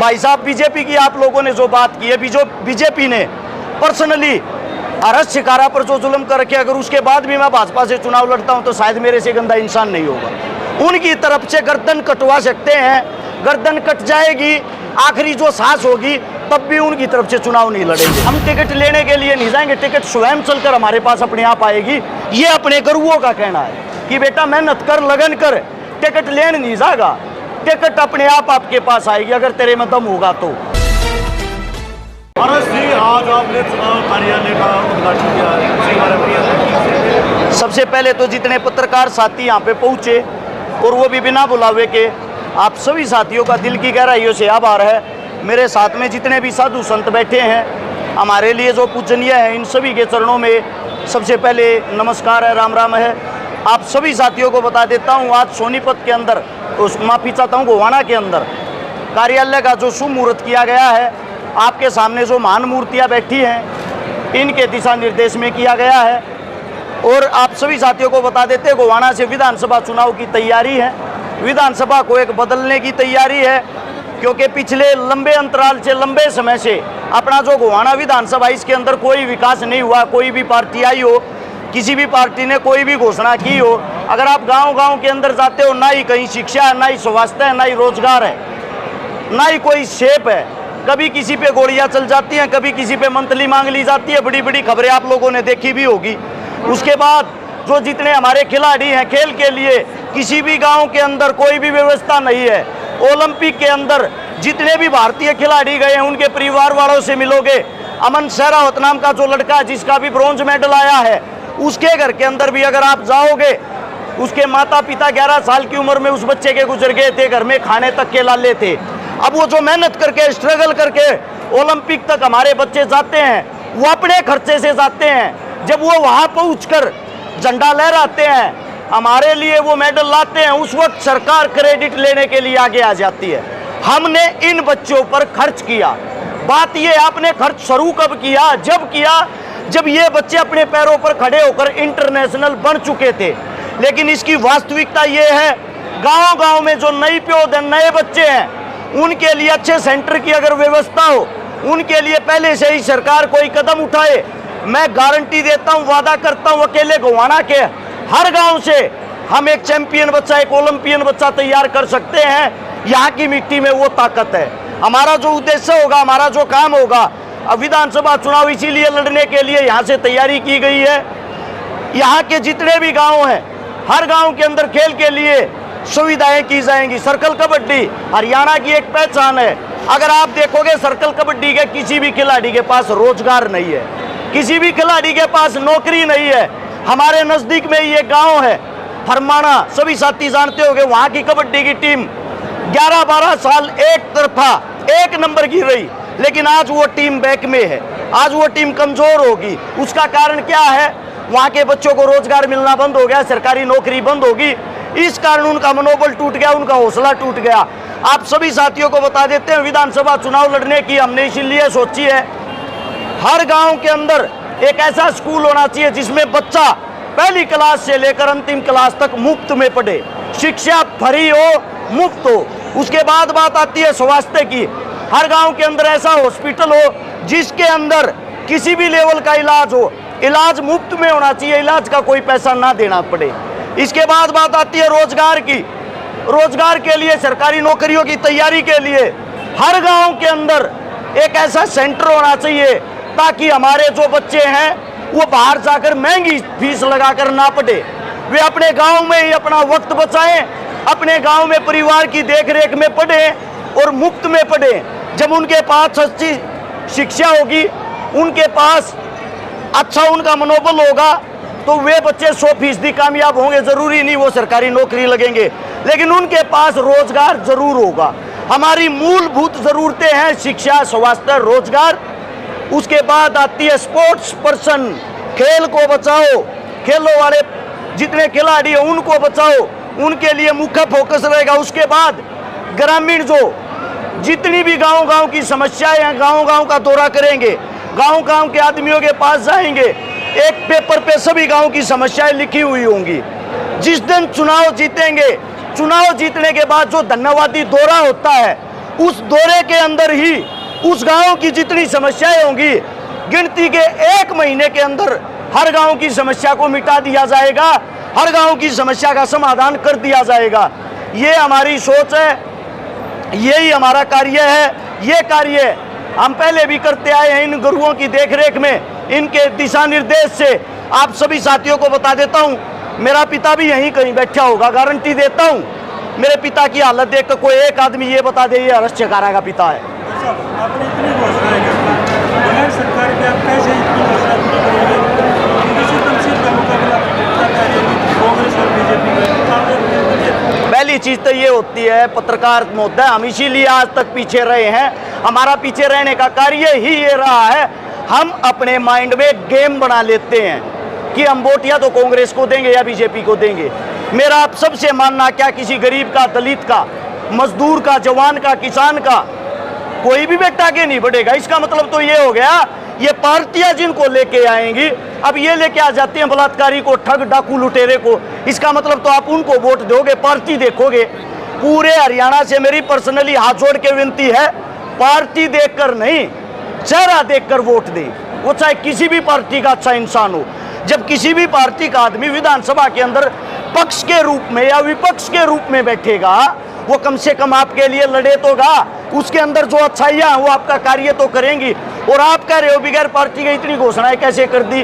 भाई साहब बीजेपी की आप लोगों ने जो बात की है, बीजेपी ने पर्सनली अरस शिकारा पर जो जुल्म कर रखे, अगर उसके बाद भी मैं भाजपा से चुनाव लड़ता हूं तो शायद मेरे से गंदा इंसान नहीं होगा। उनकी तरफ से गर्दन कटवा सकते हैं, गर्दन कट जाएगी, आखिरी जो सांस होगी तब भी उनकी तरफ से चुनाव नहीं लड़ेंगे। हम टिकट लेने के लिए नहीं जाएंगे, टिकट स्वयं चलकर हमारे पास अपने आप आएगी। ये अपने गुरुओं का कहना है कि बेटा मेहनत कर, लगन कर, टिकट लेने नहीं जाएगा, टिकट अपने आप आपके पास आएगी अगर तेरे में दम होगा तो। पारस जी, आज आपने चुनाव कार्यालय का उद्घाटन किया है। सबसे पहले तो जितने पत्रकार साथी यहाँ पे पहुँचे और वो भी बिना बुलावे के, आप सभी साथियों का दिल की गहराइयों से आभार है। मेरे साथ में जितने भी साधु संत बैठे हैं, हमारे लिए जो पूजनीय है, इन सभी के चरणों में सबसे पहले नमस्कार है, राम राम है। आप सभी साथियों को बता देता हूँ, आज सोनीपत के अंदर, माफ़ी चाहता हूँ, गोवाना के अंदर कार्यालय का जो शुभ मुहूर्त किया गया है, आपके सामने जो महान मूर्तियाँ बैठी हैं, इनके दिशा निर्देश में किया गया है। और आप सभी साथियों को बता देते हैं, गोवाना से विधानसभा चुनाव की तैयारी है, विधानसभा को एक बदलने की तैयारी है, क्योंकि पिछले लंबे अंतराल से, लंबे समय से अपना जो गोवाना विधानसभा, इसके अंदर कोई विकास नहीं हुआ। कोई भी पार्टी आई हो, किसी भी पार्टी ने कोई भी घोषणा की हो, अगर आप गांव-गांव के अंदर जाते हो, ना ही कहीं शिक्षा है, ना ही स्वास्थ्य है, ना ही रोजगार है, ना ही कोई शेप है। कभी किसी पे गोलियां चल जाती हैं, कभी किसी पे मंथली मांग ली जाती है। बड़ी बड़ी खबरें आप लोगों ने देखी भी होगी। उसके बाद जो जितने हमारे खिलाड़ी हैं, खेल के लिए किसी भी गांव के अंदर कोई भी व्यवस्था नहीं है। ओलंपिक के अंदर जितने भी भारतीय खिलाड़ी गए हैं, उनके परिवार वालों से मिलोगे। अमन शेरावत नाम का जो लड़का, जिसका भी ब्रॉन्ज मेडल आया है, उसके घर के अंदर भी अगर आप जाओगे, उसके माता पिता 11 साल की उम्र में उस बच्चे के गुजर गए थे, घर में खाने तक के लाले थे। अब वो जो मेहनत करके, स्ट्रगल करके ओलंपिक तक हमारे बच्चे जाते हैं, वो अपने खर्चे से जाते हैं। जब वो वहाँ पहुँचकर झंडा लहराते हैं, हमारे लिए वो मेडल लाते हैं, उस वक्त सरकार क्रेडिट लेने के लिए आगे आ जाती है। हमने इन बच्चों पर खर्च किया। बात ये, आपने खर्च शुरू कब किया? जब किया जब ये बच्चे अपने पैरों पर खड़े होकर इंटरनेशनल बन चुके थे। लेकिन इसकी वास्तविकता ये है, गांव-गांव में जो नई प्योद है, नए बच्चे हैं, उनके लिए अच्छे सेंटर की अगर व्यवस्था हो, उनके लिए पहले से ही सरकार कोई कदम उठाए, मैं गारंटी देता हूँ, वादा करता हूँ, अकेले गोवाना के हर गांव से हम एक चैंपियन बच्चा, एक ओलंपियन बच्चा तैयार कर सकते हैं। यहाँ की मिट्टी में वो ताकत है। हमारा जो उद्देश्य होगा, हमारा जो काम होगा, अब विधानसभा चुनाव इसीलिए लड़ने के लिए यहाँ से तैयारी की गई है। यहाँ के जितने भी गांव हैं, हर गांव के अंदर खेल के लिए सुविधाएं की जाएंगी। सर्कल कबड्डी हरियाणा की एक पहचान है। अगर आप देखोगे, सर्कल कबड्डी के किसी भी खिलाड़ी के पास रोजगार नहीं है, किसी भी खिलाड़ी के पास नौकरी नहीं है। हमारे नजदीक में ये गांव है फरमाना, सभी साथी जानते होंगे, वहाँ की कबड्डी की टीम 11-12 साल एक तरफा, एक नंबर की रही, लेकिन आज वो टीम बैक में है, आज वो टीम कमजोर होगी। उसका कारण क्या है? वहाँ के बच्चों को रोजगार मिलना बंद हो गया, सरकारी नौकरी बंद होगी। इस कारण उनका मनोबल टूट गया, उनका हौसला टूट गया। आप सभी साथियों को बता देते हैं, विधानसभा चुनाव लड़ने की हमने इसीलिए सोची है, हर गांव के अंदर एक ऐसा स्कूल होना चाहिए जिसमें बच्चा पहली क्लास से लेकर अंतिम क्लास तक मुफ्त में पढ़े, शिक्षा फ्री हो, मुफ्त हो। उसके बाद बात आती है स्वास्थ्य की। हर गांव के अंदर ऐसा हॉस्पिटल हो जिसके अंदर किसी भी लेवल का इलाज हो, इलाज मुफ्त में होना चाहिए, इलाज का कोई पैसा ना देना पड़े। इसके बाद बात आती है रोजगार की। रोजगार के लिए, सरकारी नौकरियों की तैयारी के लिए हर गांव के अंदर एक ऐसा सेंटर होना चाहिए ताकि हमारे जो बच्चे हैं वो बाहर जाकर महंगी फीस लगाकर ना पढ़े, वे अपने गांव में ही अपना वक्त बचाएं, अपने गांव में परिवार की देखरेख में पढ़ें और मुफ्त में पढ़ें। जब उनके पास अच्छी शिक्षा होगी, उनके पास अच्छा उनका मनोबल होगा, तो वे बच्चे 100% कामयाब होंगे। जरूरी नहीं वो सरकारी नौकरी लगेंगे, लेकिन उनके पास रोजगार जरूर होगा। हमारी मूलभूत जरूरतें हैं शिक्षा, स्वास्थ्य, रोजगार। उसके बाद आती है स्पोर्ट्स पर्सन, खेल को बचाओ, खेलों वाले जितने खिलाड़ी हैं उनको बचाओ, उनके लिए मुख्य फोकस रहेगा। उसके बाद ग्रामीण जो जितनी भी गांव-गांव की समस्याएं हैं, गांव-गांव का दौरा करेंगे, गांव-गांव के आदमियों के पास जाएंगे, एक पेपर पे सभी गांव की समस्याएं लिखी हुई होंगी। जिस दिन चुनाव जीतेंगे, चुनाव जीतने के बाद जो धन्यवादी दौरा होता है, उस दौरे के अंदर ही उस गांव की जितनी समस्याएं होंगी, गिनती के 1 महीने के अंदर हर गांव की समस्या को मिटा दिया जाएगा, हर गांव की समस्या का समाधान कर दिया जाएगा। ये हमारी सोच है, यही हमारा कार्य है। ये कार्य हम पहले भी करते आए हैं इन गुरुओं की देखरेख में, इनके दिशा निर्देश से। आप सभी साथियों को बता देता हूँ, मेरा पिता भी यहीं कहीं बैठा होगा, गारंटी देता हूँ। मेरे पिता की हालत देख कर कोई एक आदमी ये बता दे ये हर्ष चिकारा का पिता है। आपने इतनी घोषणाएं की, बगैर सरकार के आप कैसे इतनी घोषणा पूरी करेंगे? किसी तमसील का मुकाबला कांग्रेस और बीजेपी में। पहली चीज तो ये होती है पत्रकार महोदय, हम इसीलिए आज तक पीछे रहे हैं। हमारा पीछे रहने का कार्य ही ये रहा है, हम अपने माइंड में गेम बना लेते हैं कि हम वोट या तो कांग्रेस को देंगे या बीजेपी को देंगे। मेरा आप सबसे मानना क्या, किसी गरीब का, दलित का, मजदूर का, जवान का, किसान का कोई भी बेटा आगे नहीं बढ़ेगा। इसका मतलब तो ये हो गया, ये पार्टियां जिनको लेके आएंगी, अब ये लेके आ जाती हैं बलात्कारी को, ठग डाकू लुटेरे को, इसका मतलब तो आप उनको वोट दोगे, पार्टी देखोगे। पूरे हरियाणा से मेरी पर्सनली हाथ जोड़ के विनती है, पार्टी देखकर नहीं, चेहरा देखकर वोट दें, वो चाहे किसी भी पार्टी का अच्छा इंसान हो। जब किसी भी पार्टी का आदमी विधानसभा के अंदर पक्ष के रूप में या विपक्ष के रूप में बैठेगा, वो कम से कम आपके लिए लड़े तोगा, उसके अंदर जो अच्छाइयाँ हैं वो आपका कार्य तो करेंगी। और आप कह रहे हो बगैर पार्टी के इतनी घोषणाएं कैसे कर दी?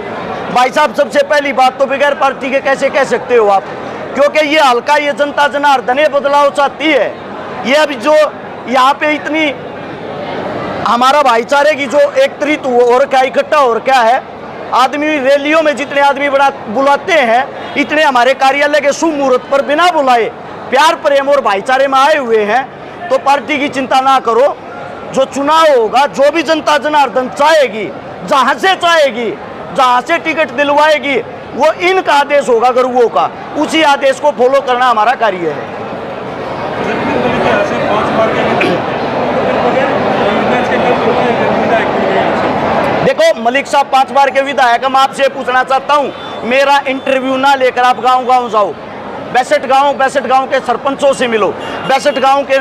भाई साहब, सबसे पहली बात तो बगैर पार्टी के कैसे कह सकते हो आप? क्योंकि ये हल्का, ये जनता जनार्दन ये बदलाव चाहती है। ये अभी जो यहाँ पे इतनी हमारा भाईचारे की जो एकत्रित और क्या इकट्ठा और क्या है, आदमी रैलियों में जितने आदमी बुलाते हैं, इतने हमारे कार्यालय के शुभ मुहूर्त पर बिना बुलाए प्यार प्रेम और भाईचारे में आए हुए हैं। तो पार्टी की चिंता ना करो, जो चुनाव होगा, जो भी जनता जनार्दन चाहेगी, जहां से चाहेगी, जहां से टिकट दिलवाएगी, वो इनका आदेश होगा गुरुओं का, उसी आदेश को फॉलो करना हमारा कार्य है। देखो मलिक साहब 5 बार के विधायक, हम आपसे पूछना चाहता हूँ, मेरा इंटरव्यू ना लेकर आप गांव-गांव जाओ, 62 गांव के सरपंचों से मिलो, 62 गांव के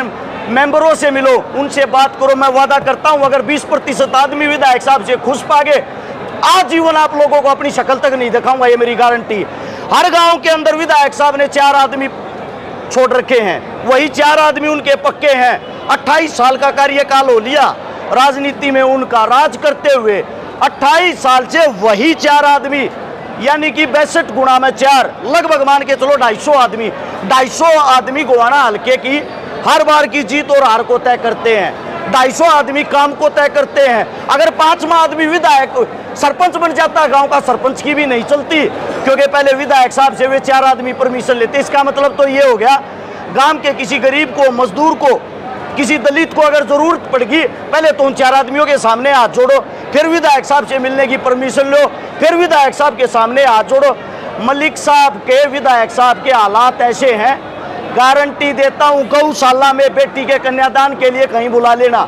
मेंबरों से मिलो, उनसे बात करो। मैं वादा करता हूं अगर 20% आदमी विधायक साहब से खुश पागे, आजीवन आप लोगों को अपनी शक्ल तक नहीं दिखाऊंगा, ये मेरी गारंटी। हर गांव के अंदर विधायक साहब ने 4 आदमी छोड़ रखे हैं, वही 4 आदमी उनके पक्के हैं। 28 साल का कार्यकाल हो लिया राजनीति में उनका, राज करते हुए 28 साल से वही 4 आदमी, यानी कि 62 गुणा में 4, लगभग मान के चलो 250 आदमी। 250 आदमी गोवाना हल्के की हर बार की जीत और हार को तय करते हैं, 250 आदमी काम को तय करते हैं। अगर 5वां आदमी विधायक सरपंच बन जाता, गांव का सरपंच की भी नहीं चलती, क्योंकि पहले विधायक साहब से वे 4 आदमी परमिशन लेते। इसका मतलब तो ये हो गया, गांव के किसी गरीब को, मजदूर को, किसी दलित को अगर जरूरत पड़ेगी, पहले तो उन 4 आदमियों के सामने हाथ जोड़ो, फिर विधायक साहब से मिलने की परमिशन लो, फिर विधायक साहब के सामने हाथ जोड़ो। मलिक साहब के, विधायक साहब के हालात ऐसे हैं, गारंटी देता हूं, गौशाला में बेटी के कन्यादान के लिए कहीं बुला लेना,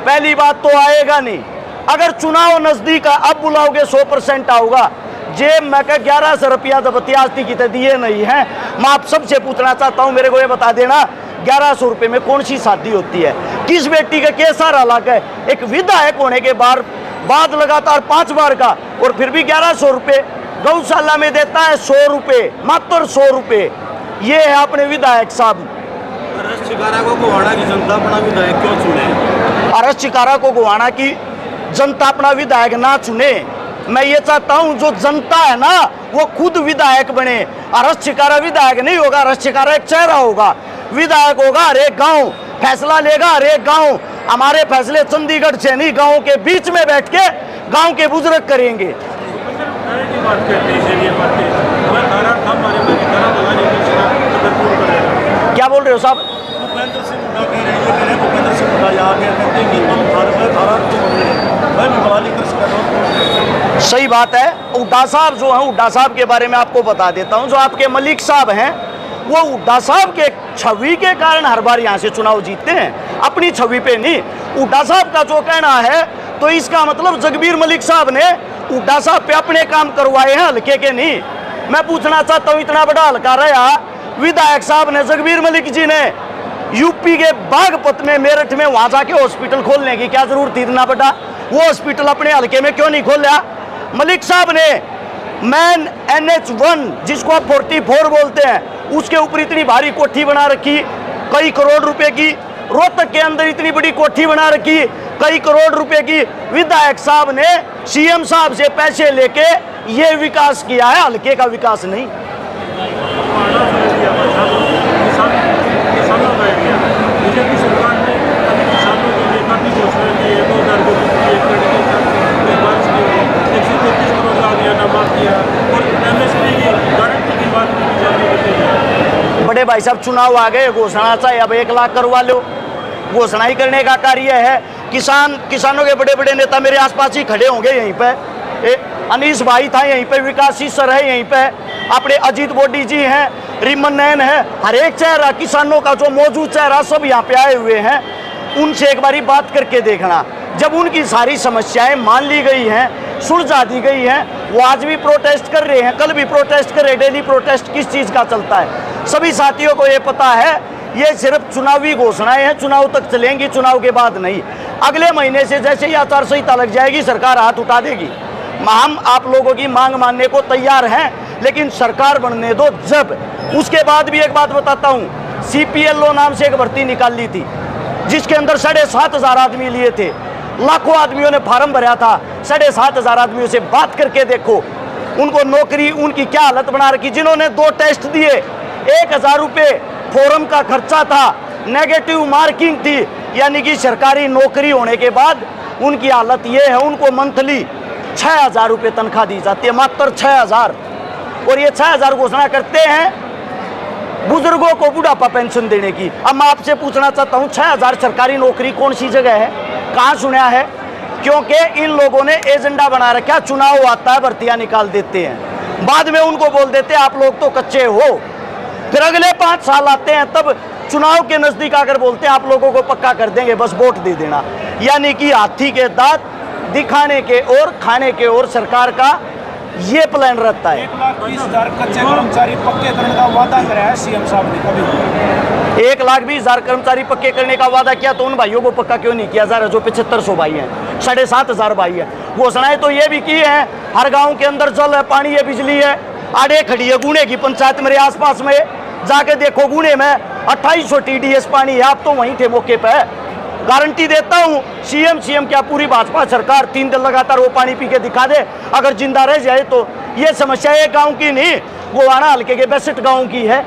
पहली बात तो आएगा नहीं। अगर चुनाव नजदीक है, अब बुलाओगे 100% आऊगा। जेब में का 1100 रुपया जब इतिहास की दिए नहीं है। मैं आप सबसे पूछना चाहता हूं, मेरे को ये बता देना, 1100 रुपये में कौन सी शादी होती है? किस बेटी का कैसा हालात है? एक विधायक होने के बाद लगातार 5 बार का, और फिर भी 1100 रुपये गौशाला में देता है। 100 रुपये, मात्र 100 रुपये। ये है अपने विधायक साहब। हर्ष चिकारा को गोवाना की जनता अपना विधायक क्यों चुने? हर्ष चिकारा को गोवाना की जनता अपना विधायक ना चुने, मैं ये चाहता हूं जो जनता है ना, वो खुद विधायक बने। हर्ष चिकारा विधायक नहीं होगा, हर्ष चिकारा एक चेहरा होगा, विधायक होगा हर एक गाँव, फैसला लेगा हर एक गाँव। हमारे फैसले चंडीगढ़ से नहीं, गाँव के बीच में बैठ के गाँव के बुजुर्ग करेंगे। क्या बोल रहे हो साहब? भूपेंद्र सिंह हुड्डा कह रहे हैं, भूपेंद्र सिंह हुड्डा यहाँ के कहते हैं कि हम मैं भी बवाली कर सकता हूँ। सही बात है। हुड्डा साहब जो हैं, हुड्डा साहब के बारे में आपको बता देता हूँ, जो आपके मलिक साहब हैं, वो हुड्डा साहब के छवि के कारण हर बार यहाँ से चुनाव जीतते हैं, अपनी छवि पे नहीं। हुड्डा साहब का जो कहना है, तो इसका मतलब जगबीर मलिक साहब ने हुड्डा साहब पे अपने काम करवाए हैं, हल्के के नहीं। मैं पूछना चाहता हूँ, इतना बड़ा हल्का रहा विधायक साहब ने, जगबीर मलिक जी ने यूपी के बागपत में, मेरठ में वहां जाके हॉस्पिटल खोलने की क्या जरूरत थी इतना बड़ा? वो हॉस्पिटल अपने हल्के में क्यों नहीं खोला? मलिक साहब ने मैन NH1 जिसको आप 44 बोलते हैं, उसके ऊपर इतनी भारी कोठी बना रखी, कई करोड़ रुपए की। रोहतक के अंदर इतनी बड़ी कोठी बना रखी, कई करोड़ रुपए की। विधायक साहब ने CM साहब से पैसे लेके ये विकास किया है, हल्के का विकास नहीं। बीजेपी सरकार ने अभी किसानों के लिए काफी घोषणा की है। 2022 की बारिश की 133 करोड़ का हरियाणा माफ किया और MSP की गारंटी की बात की जाती है। बड़े भाई साहब चुनाव आ गए, घोषणा चाहिए, अब 1 लाख करवा लो। घोषणा ही करने का कार्य है। किसानों के बड़े बड़े नेता मेरे आसपास ही खड़े होंगे यहीं पे। अनीस भाई था यहीं पे, विकास सर है यहीं पे, अपने अजीत बोडी जी हैं, रिमन नैन है, हर एक चेहरा किसानों का जो मौजूद चेहरा सब यहाँ पे आए हुए हैं। उनसे एक बारी बात करके देखना। जब उनकी सारी समस्याएं मान ली गई हैं, सुलझा दी गई हैं, वो आज भी प्रोटेस्ट कर रहे हैं, कल भी प्रोटेस्ट कर रहे हैं। डेली प्रोटेस्ट किस चीज़ का चलता है? सभी साथियों को ये पता है, ये सिर्फ चुनावी घोषणाएं हैं, चुनाव तक चलेंगी, चुनाव के बाद नहीं। अगले महीने से जैसे ही आचार संहिता लग जाएगी, सरकार हाथ उठा देगी। हम आप लोगों की मांग मानने को तैयार हैं, लेकिन सरकार बनने दो जब। उसके बाद भी एक बात बताता हूँ, CPLO नाम से एक भर्ती निकाल ली थी, जिसके अंदर 7,500 आदमी लिए थे, लाखों आदमियों ने फार्म भरा था। 7,500 आदमियों से बात करके देखो, उनको नौकरी, उनकी क्या हालत बना रखी। जिन्होंने 2 टेस्ट दिए, 1,000 रुपये फॉर्म का खर्चा था, नेगेटिव मार्किंग थी, यानी कि सरकारी नौकरी होने के बाद उनकी हालत ये है, उनको मंथली 6,000 रुपये तनख्वाह दी जाती है, मात्र 6,000। और ये 6,000 घोषणा करते हैं बुजुर्गों को बुढ़ापा पेंशन देने की। अब मैं आपसे पूछना चाहता हूँ, 6,000 सरकारी नौकरी कौन सी जगह है, कहाँ सुना है? क्योंकि इन लोगों ने एजेंडा बना रखा, चुनाव आता है भर्तियां निकाल देते हैं, बाद में उनको बोल देते हैं आप लोग तो कच्चे हो। फिर अगले 5 साल आते हैं, तब चुनाव के नजदीक आकर बोलते हैं आप लोगों को पक्का कर देंगे, बस वोट दे देना। यानी कि हाथी के दांत दिखाने के और खाने के और सरकार का ये प्लान रहता है। 1,20,000 कच्चे कर्मचारी पक्के करने का वादा कराया है CM साहब ने कभी? 1,20,000 कर्मचारी पक्के करने का वादा किया, तो उन भाइयों को पक्का क्यों नहीं किया जा रहा जो 7,500 भाई हैं, 7,500 भाई हैं? घोषणाएं तो ये भी की हैं, हर गांव के अंदर जल है, पानी है, बिजली है। आड़े खड़ी है गुणे की पंचायत मेरे आसपास में, जाके देखो गुणे में 2800 TDS पानी है। आप तो वहीं थे मौके पर। गारंटी देता हूँ, CM क्या पूरी भाजपा सरकार 3 दिन लगातार वो पानी पी के दिखा दे, अगर जिंदा रह जाए तो। ये समस्या एक गांव की नहीं, गोवाना हल्के के 62 गाँव की है।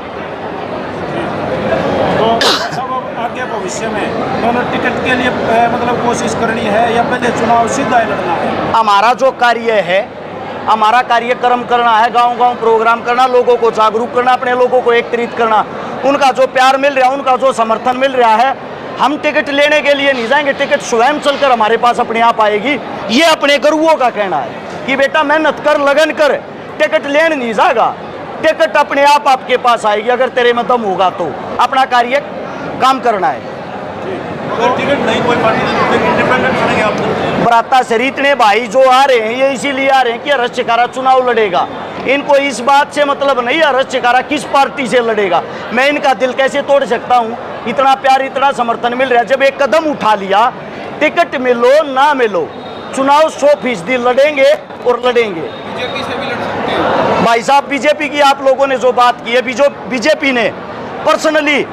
तो सब आगे भविष्य में दोनों टिकट के लिए मतलब कोशिश करनी है या पहले चुनाव सीधा ही लड़ना है? हमारा जो कार्य है, हमारा कार्यक्रम करना है, गांव-गांव प्रोग्राम करना, लोगों को जागरूक करना, अपने लोगों को एकत्रित करना। उनका जो प्यार मिल रहा है, उनका जो समर्थन मिल रहा है, हम टिकट लेने के लिए नहीं जाएंगे, टिकट स्वयं चलकर हमारे पास अपने आप आएगी। ये अपने गुरुओं का कहना है कि बेटा मेहनत कर, लगन कर, टिकट लेने नहीं जाएगा, टिकट अपने आप आपके पास आएगी अगर तेरे में दम होगा तो। अपना कार्य काम करना है। अगर टिकट नहीं कोई पार्टी इंडिपेंडेंट करेंगे आप? बराता शरीत ने भाई जो आ रहे हैं, ये इसीलिए आ रहे हैं कि हर्ष चिकारा चुनाव लड़ेगा। इनको इस बात से मतलब नहीं हर्ष चिकारा किस पार्टी से लड़ेगा, मैं इनका दिल कैसे तोड़ सकता हूँ। इतना प्यार, इतना समर्थन मिल रहा है, जब एक कदम उठा लिया, टिकट मिलो ना मिलो, चुनाव 100% लड़ेंगे और लड़ेंगे। बीजेपी से भी लड़ सकते हैं भाई साहब। बीजेपी की आप लोगों ने जो बात की है, बीजेपी ने पर्सनली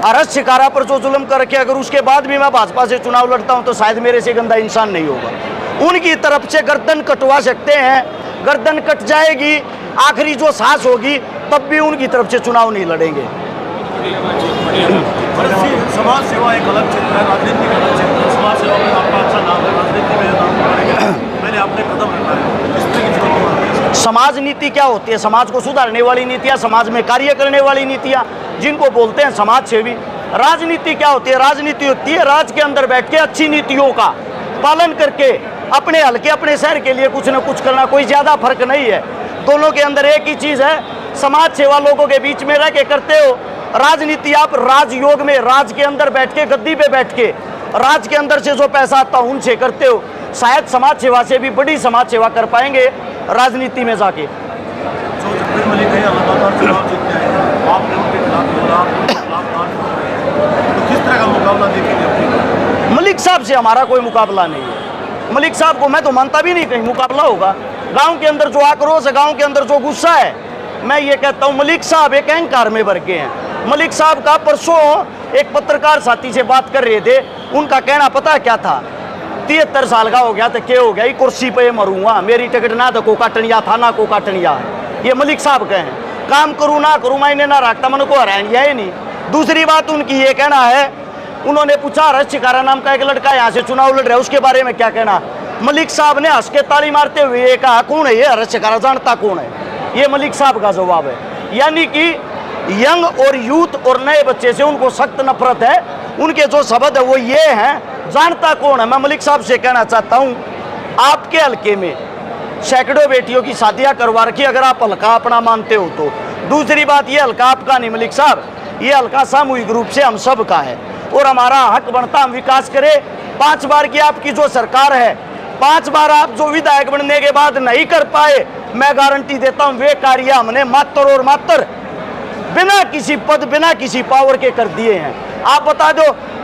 हर्ष चिकारा पर जो जुल्म कर रखे, अगर उसके बाद भी मैं भाजपा से चुनाव लड़ता हूं तो शायद मेरे से गंदा इंसान नहीं होगा। उनकी तरफ से गर्दन कटवा सकते हैं, गर्दन कट जाएगी, आखिरी जो सांस होगी, तब भी उनकी तरफ से चुनाव नहीं लड़ेंगे। समाज सेवा एक अलग क्षेत्र है, राजनीति का अलग क्षेत्र है। समाज सेवा में आपका अच्छा नाम है, राजनीति में नाम पहले आपने कदम रखा है, इस तरह की समाज नीति क्या होती है? समाज को सुधारने वाली नीतियाँ, समाज में कार्य करने वाली नीतियाँ, जिनको बोलते हैं समाज सेवी। राजनीति क्या होती है? राजनीति होती है राज के अंदर बैठ के अच्छी नीतियों का पालन करके अपने हल्के, अपने शहर के लिए कुछ न कुछ करना। कोई ज़्यादा फर्क नहीं है, दोनों के अंदर एक ही चीज़ है। समाज सेवा लोगों के बीच में रह के करते हो, राजनीति आप राजयोग में, राज के अंदर बैठ के, गद्दी पे बैठ के, राज के अंदर से जो पैसा आता है उनसे करते हो। शायद समाज सेवा से भी बड़ी समाज सेवा कर पाएंगे राजनीति में जाके। मलिक है लगातार चुनाव जीतते हैं, आपने उनके खिलाफ मलिक साहब से हमारा कोई मुकाबला नहीं है। मलिक साहब को मैं तो मानता भी नहीं कहीं मुकाबला होगा। गांव के अंदर जो आक्रोश है, गांव के अंदर जो गुस्सा है, मैं ये कहता हूँ मलिक साहब एक अहंकार में भर के हैं। मलिक साहब का परसों एक पत्रकार साथी से बात कर रहे थे, उनका कहना पता क्या था, 73 साल का हो गया तो क्या हो गया, ये कुर्सी पे मरूंगा, मेरी टिकट ना तो को काटनिया था ना को काटनिया है। ये मलिक साहब कहे हैं। काम करूँ ना करूँ मैंने ना रखता, मन को हराएंगे ही नहीं। दूसरी बात उनकी ये कहना है, उन्होंने पूछा हर्ष चिकारा नाम का एक लड़का यहाँ से चुनाव लड़ रहा है, उसके बारे में क्या कहना। मलिक साहब ने हंस के ताली मारते हुए ये कहा, कौन है ये हर्ष चिकारा, जानता कौन है। ये मलिक साहब का जवाब है। यानी कि यंग और यूथ और नए बच्चे से उनको सख्त नफरत है। उनके जो शब्द है वो ये हैं, जानता कौन है। मैं मलिक साहब से कहना चाहता हूँ, आपके हल्के में सैकड़ों बेटियों की शादियां करवा रखी, अगर आप हल्का अपना मानते हो तो। दूसरी बात, ये हल्का आपका नहीं मलिक साहब, ये हल्का सामूहिक रूप से हम सब का है और हमारा हक बनता हम विकास करें। 5 बार की आपकी जो सरकार है, 5 बार आप जो विधायक बनने के बाद नहीं कर पाए, मैं गारंटी देता हूं वे कार्य हमने मात्र और मात्र बिना किसी पद, बिना किसी पावर के कर दिए हैं। आप बता दो,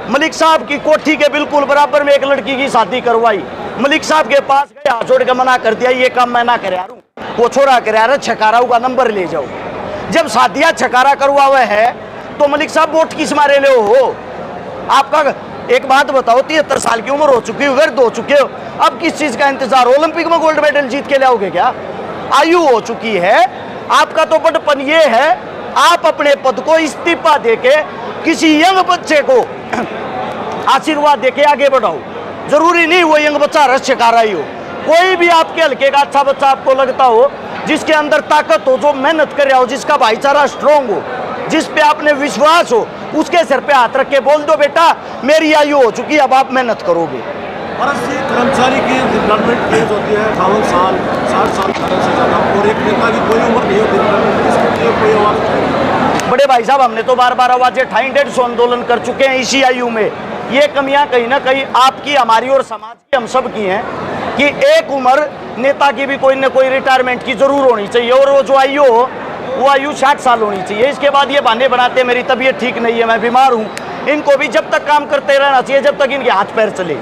मलिक साहब की कोठी के बिल्कुल बराबर में एक लड़की की शादी करवाई, मलिक साहब के पास गए, हाथ जोड़ के मना कर दिया, ये काम मैं ना करा रूं, वो छोड़ा करा रहा, छकाराऊ का नंबर ले जाओ। जब शादियां छकारा करवा हुआ है तो मलिक साहब वोट किस मारे ले हो। आपका एक बात बताओ, 73 साल की उम्र हो चुकी है, वर्द हो चुके हो, अब किस चीज का इंतजार, ओलंपिक में गोल्ड मेडल जीत के लाओगे क्या। आयु हो चुकी है, आपका तो बड़पन ये है, आप अपने पद को इस्तीफा देके किसी यंग बच्चे को आशीर्वाद देके आगे बढ़ाओ। जरूरी नहीं वो यंग बच्चा रस शिकारा ही हो, कोई भी आपके हल्के का अच्छा बच्चा आपको लगता हो, जिसके अंदर ताकत हो, जो मेहनत कर रहा हो, जिसका भाईचारा स्ट्रांग हो, जिस पे आपने विश्वास हो, उसके सिर पे हाथ रख के बोल दो, बेटा मेरी आयु हो चुकी, अब आप मेहनत करोगे। कर्मचारी की रिटायरमेंट एज होती है 58 साल, 60 साल से ज़्यादा, और एक नेता की कोई उम्र नहीं होती, इसके लिए कोई आवाज़। बड़े भाई साहब, हमने तो बार बार आवाजें उठाई, 150 आंदोलन कर चुके हैं इसी आयु में। ये कमियां कहीं ना कहीं आपकी, हमारी और समाज की, हम सब की हैं कि एक उम्र नेता की भी कोई ना कोई रिटायरमेंट की जरूर होनी चाहिए, और वो जो आयु हो वो आयु 60 साल होनी चाहिए। इसके बाद ये बहाने बनाते मेरी तबीयत ठीक नहीं है, मैं बीमार हूँ, इनको भी जब तक काम करते रहना चाहिए जब तक इनके हाथ पैर चले।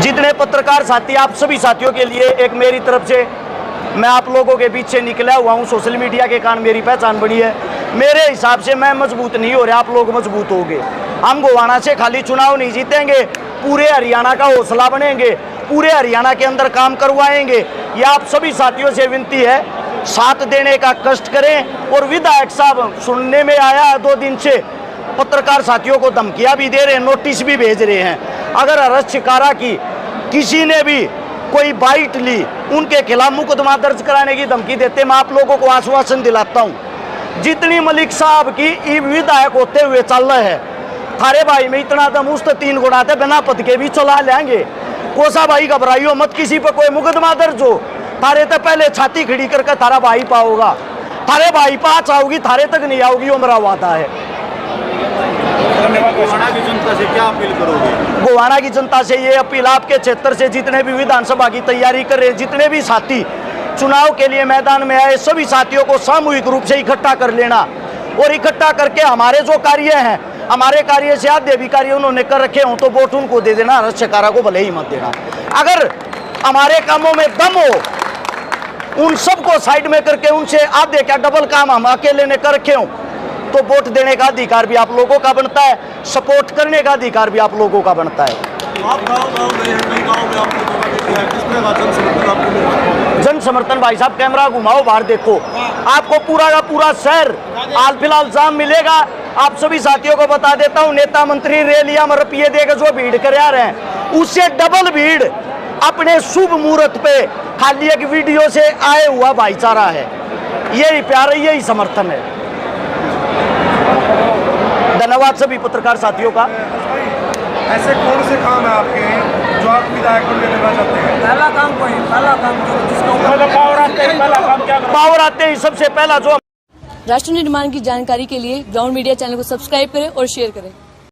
जितने पत्रकार साथी, आप सभी साथियों के लिए एक मेरी तरफ से, मैं आप लोगों के बीच से निकला हुआ हूँ, सोशल मीडिया के कारण मेरी पहचान बड़ी है। मेरे हिसाब से मैं मजबूत नहीं हो रहा, आप लोग मजबूत होंगे। हम गोवाना से खाली चुनाव नहीं जीतेंगे, पूरे हरियाणा का हौसला बनेंगे, पूरे हरियाणा के अंदर काम करवाएंगे। ये आप सभी साथियों से विनती है, साथ देने का कष्ट करें। और विधायक साहब, सुनने में आया 2 दिन से पत्रकार साथियों को धमकियां भी दे रहे हैं, नोटिस भी भेज रहे हैं। अगर हर्ष चिकारा की किसी ने भी कोई बाइट ली, उनके खिलाफ मुकदमा दर्ज कराने की धमकी देते, मैं आप लोगों को आश्वासन दिलाता हूँ, जितनी मलिक साहब की विधायक होते हुए चल रहे हैं, थारे भाई में इतना दमुस्त 3 गुना थे, बिना पद के भी चला लेंगे। कोसा भाई घबराइयो मत, किसी पर कोई मुकदमा दर्ज हो, थारे तो पहले छाती खड़ी करके थारा भाई पाओगा, थारे भाई पास आओगी, थारे तक नहीं आओगी, वो मेरा वादा है। गोवाना की जनता से क्या अपील करोगे? गोवाना की जनता से ये अपील, आपके क्षेत्र से जितने भी विधानसभा की तैयारी कर रहे हैं, जितने भी साथी चुनाव के लिए मैदान में आए, सभी साथियों को सामूहिक रूप से इकट्ठा कर लेना, और इकट्ठा करके हमारे जो कार्य हैं, हमारे कार्य से आधे भी कार्य उन्होंने कर रखे हों तो वोट उनको दे देना, हर्ष चिकारा को भले ही मत देना। अगर हमारे कामों में दम हो, उन सबको साइड में करके उनसे आधे क्या डबल काम हम अकेले ने कर रखे हों, तो वोट देने का अधिकार भी आप लोगों का बनता है, सपोर्ट करने का अधिकार भी आप लोगों का बनता है। आप गाँव में किस तरह का जन समर्थन आपको मिल रहा है? जन समर्थन भाई साहब, कैमरा घुमाओ बाहर देखो, आपको पूरा का पूरा शहर हाल फिलहाल जाम मिलेगा। आप सभी साथियों को बता देता हूं, नेता मंत्री रैलियां में रुपये देकर जो भीड़ कर आ रहे हैं, उससे डबल भीड़ अपने शुभ मुहूर्त पे खाली एक वीडियो से आए हुआ भाईचारा है। यही प्यार है, यही समर्थन है। धन्यवाद सभी पत्रकार साथियों का। ऐसे कौन से काम है आपके जो आप विधायक को लेना चाहते हैं? पहला काम कोई, पहला काम जिसका पावर आते ही सबसे पहला जो राष्ट्र निर्माण की जानकारी के लिए ग्राउंड मीडिया चैनल को सब्सक्राइब करें और शेयर करें।